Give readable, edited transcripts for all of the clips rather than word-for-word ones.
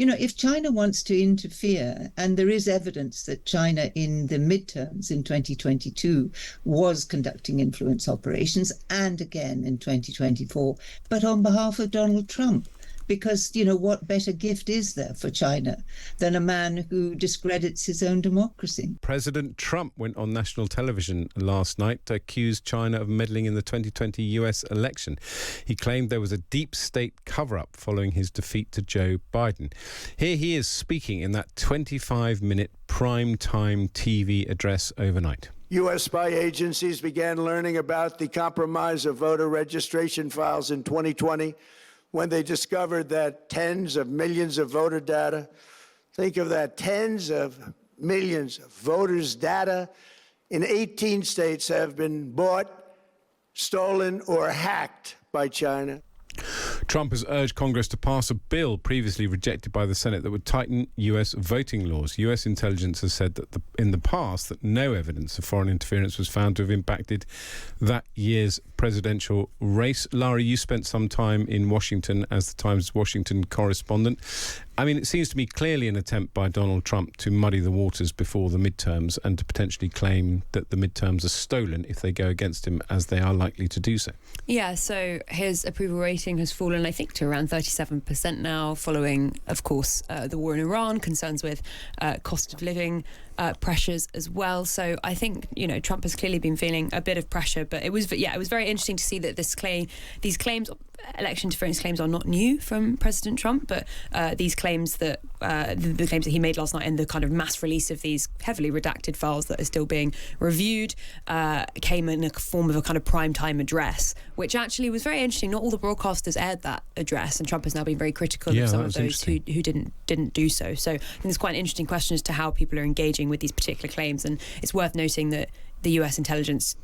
if China wants to interfere, and there is evidence that China in the midterms in 2022 was conducting influence operations, and again in 2024, but on behalf of Donald Trump. Because, what better gift is there for China than a man who discredits his own democracy? President Trump went on national television last night to accuse China of meddling in the 2020 US election. He claimed there was a deep state cover-up following his defeat to Joe Biden. Here he is speaking in that 25-minute prime-time TV address overnight. U.S. spy agencies began learning about the compromise of voter registration files in 2020 when they discovered that tens of millions of voter data, think of that, tens of millions of voters' data in 18 states have been bought, stolen, or hacked by China. Trump has urged Congress to pass a bill previously rejected by the Senate that would tighten US voting laws. US intelligence has said that in the past that no evidence of foreign interference was found to have impacted that year's presidential race. Lara, you spent some time in Washington as the Times Washington correspondent. I mean, it seems to me clearly an attempt by Donald Trump to muddy the waters before the midterms and to potentially claim that the midterms are stolen if they go against him, as they are likely to do so. Yeah, so his approval rating has fallen, I think, to around 37% now, following, of course, the war in Iran, concerns with cost of living pressures as well. So I think, Trump has clearly been feeling a bit of pressure, but it was very interesting to see that these claims, election interference claims, are not new from President Trump, but these claims that the claims that he made last night and the kind of mass release of these heavily redacted files that are still being reviewed came in a form of a kind of primetime address, which actually was very interesting. Not all the broadcasters aired that address, and Trump has now been very critical of some of those who didn't do so. So I think it's quite an interesting question as to how people are engaging with these particular claims, and it's worth noting that the US intelligence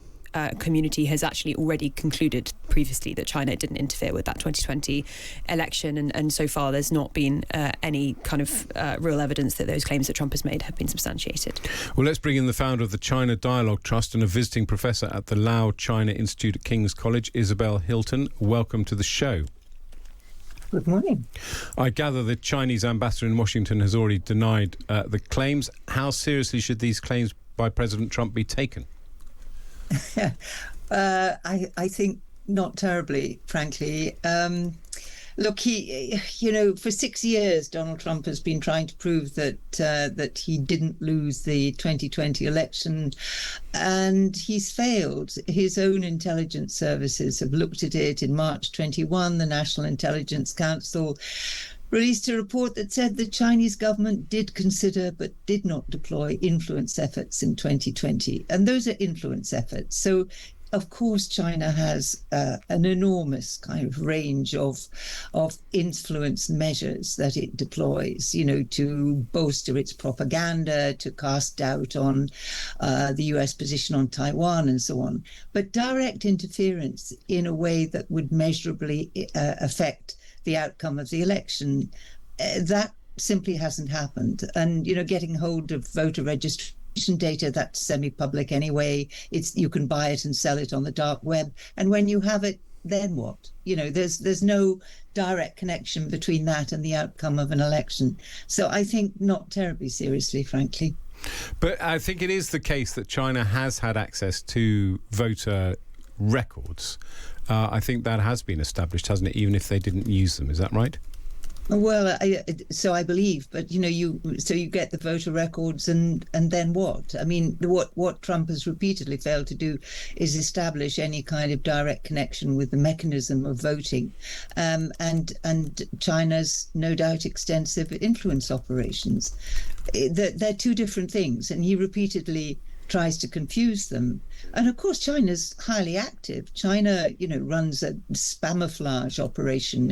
community has actually already concluded previously that China didn't interfere with that 2020 election, and so far there's not been any kind of real evidence that those claims that Trump has made have been substantiated. Well, let's bring in the founder of the China Dialogue Trust and a visiting professor at the Lao China Institute at King's College, Isabel Hilton. Welcome to the show. Good morning. I gather the Chinese ambassador in Washington has already denied the claims. How seriously should these claims by President Trump be taken? I think not terribly, frankly. Look, for 6 years, Donald Trump has been trying to prove that he didn't lose the 2020 election, and he's failed. His own intelligence services have looked at it. In March 21, the National Intelligence Council released a report that said the Chinese government did consider but did not deploy influence efforts in 2020. And those are influence efforts. So, of course, China has an enormous kind of range of influence measures that it deploys, to bolster its propaganda, to cast doubt on the US position on Taiwan and so on. But direct interference in a way that would measurably affect the outcome of the election, that simply hasn't happened. And, getting hold of voter registration data, that's semi-public anyway. You can buy it and sell it on the dark web. And when you have it, then what? There's no direct connection between that and the outcome of an election. So I think not terribly seriously, frankly. But I think it is the case that China has had access to voter records. I think that has been established, hasn't it, even if they didn't use them. Is that right? Well, so I believe, but you get the voter records, and then what? I mean, what Trump has repeatedly failed to do is establish any kind of direct connection with the mechanism of voting, and China's no doubt extensive influence operations. They're two different things, and he repeatedly tries to confuse them. And of course, China's highly active. China, runs a spamouflage operation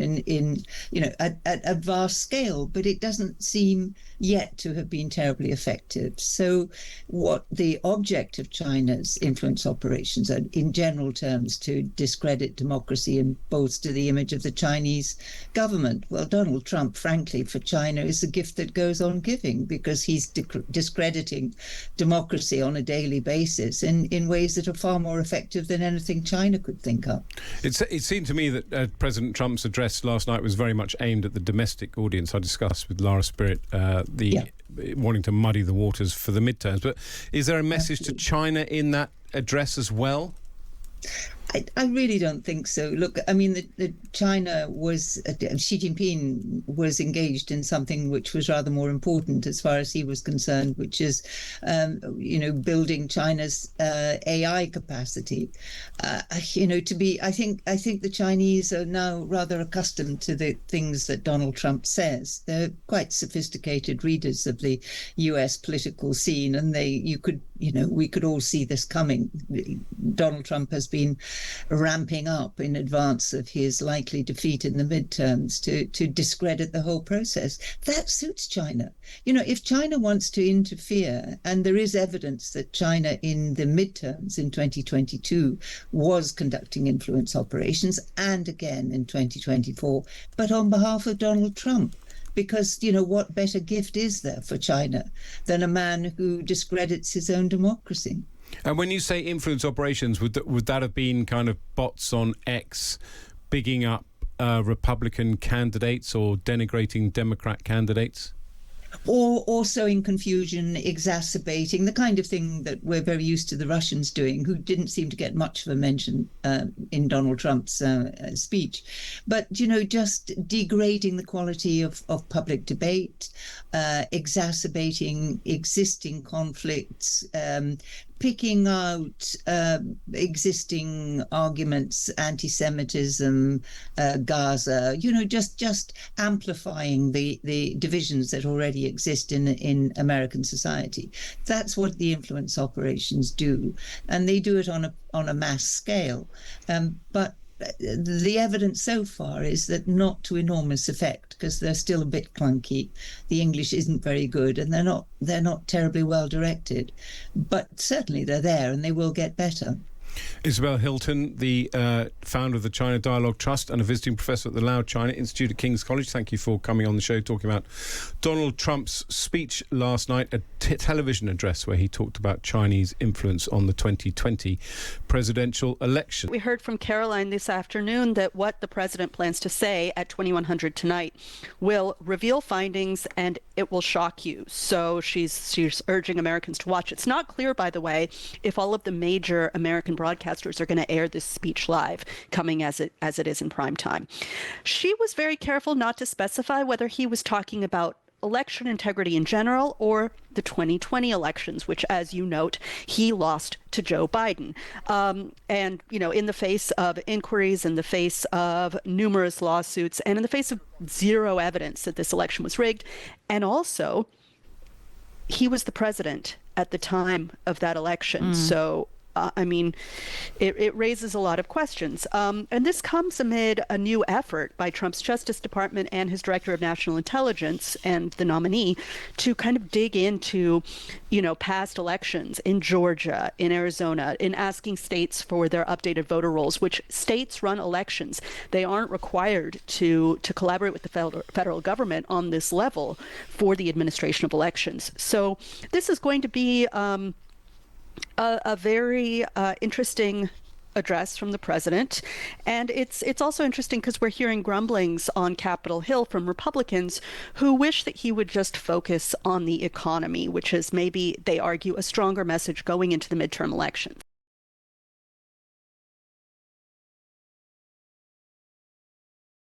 at vast scale, but it doesn't seem yet to have been terribly effective. So what the object of China's influence operations are, in general terms, to discredit democracy and bolster the image of the Chinese government. Well, Donald Trump, frankly, for China is a gift that goes on giving, because he's discrediting democracy on a daily basis in ways that are far more effective than anything China could think up. It seemed to me that President Trump's address last night was very much aimed at the domestic audience. I discussed with Lara Spirit wanting to muddy the waters for the midterms. But is there a message to China in that address as well? I really don't think so. Look, I mean, China was, Xi Jinping was engaged in something which was rather more important as far as he was concerned, which is, building China's AI capacity. I think the Chinese are now rather accustomed to the things that Donald Trump says. They're quite sophisticated readers of the US political scene, and we could all see this coming. Donald Trump has been ramping up in advance of his likely defeat in the midterms to discredit the whole process. That suits China. If China wants to interfere, and there is evidence that China in the midterms in 2022 was conducting influence operations, and again in 2024, but on behalf of Donald Trump. Because, what better gift is there for China than a man who discredits his own democracy? And when you say influence operations, would that have been kind of bots on X bigging up Republican candidates or denigrating Democrat candidates? Or sowing confusion, exacerbating the kind of thing that we're very used to the Russians doing, who didn't seem to get much of a mention in Donald Trump's speech. But, just degrading the quality of public debate, exacerbating existing conflicts, picking out existing arguments, anti-Semitism, Gaza, just amplifying the divisions that already exist in American society. That's what the influence operations do, and they do it on a mass scale. But the evidence so far is that not to enormous effect, because they're still a bit clunky. The English isn't very good, and they're not terribly well directed. But certainly they're there, and they will get better. Isabel Hilton, the founder of the China Dialogue Trust and a visiting professor at the Lau China Institute at King's College. Thank you for coming on the show, talking about Donald Trump's speech last night, a television address where he talked about Chinese influence on the 2020 presidential election. We heard from Caroline this afternoon that what the president plans to say at 2100 tonight will reveal findings and it will shock you. So she's urging Americans to watch. It's not clear, by the way, if all of the major American broadcasters are going to air this speech live, coming as it is in prime time. She was very careful not to specify whether he was talking about election integrity in general or the 2020 elections, which, as you note, he lost to Joe Biden. And, in the face of inquiries, in the face of numerous lawsuits, and in the face of zero evidence that this election was rigged, and also he was the president at the time of that election. So it raises a lot of questions. And this comes amid a new effort by Trump's Justice Department and his Director of National Intelligence and the nominee to kind of dig into, past elections in Georgia, in Arizona, in asking states for their updated voter rolls, which states run elections. They aren't required to collaborate with the federal government on this level for the administration of elections. So this is going to be a very interesting address from the president. And it's also interesting because we're hearing grumblings on Capitol Hill from Republicans who wish that he would just focus on the economy, which is maybe, they argue, a stronger message going into the midterm elections.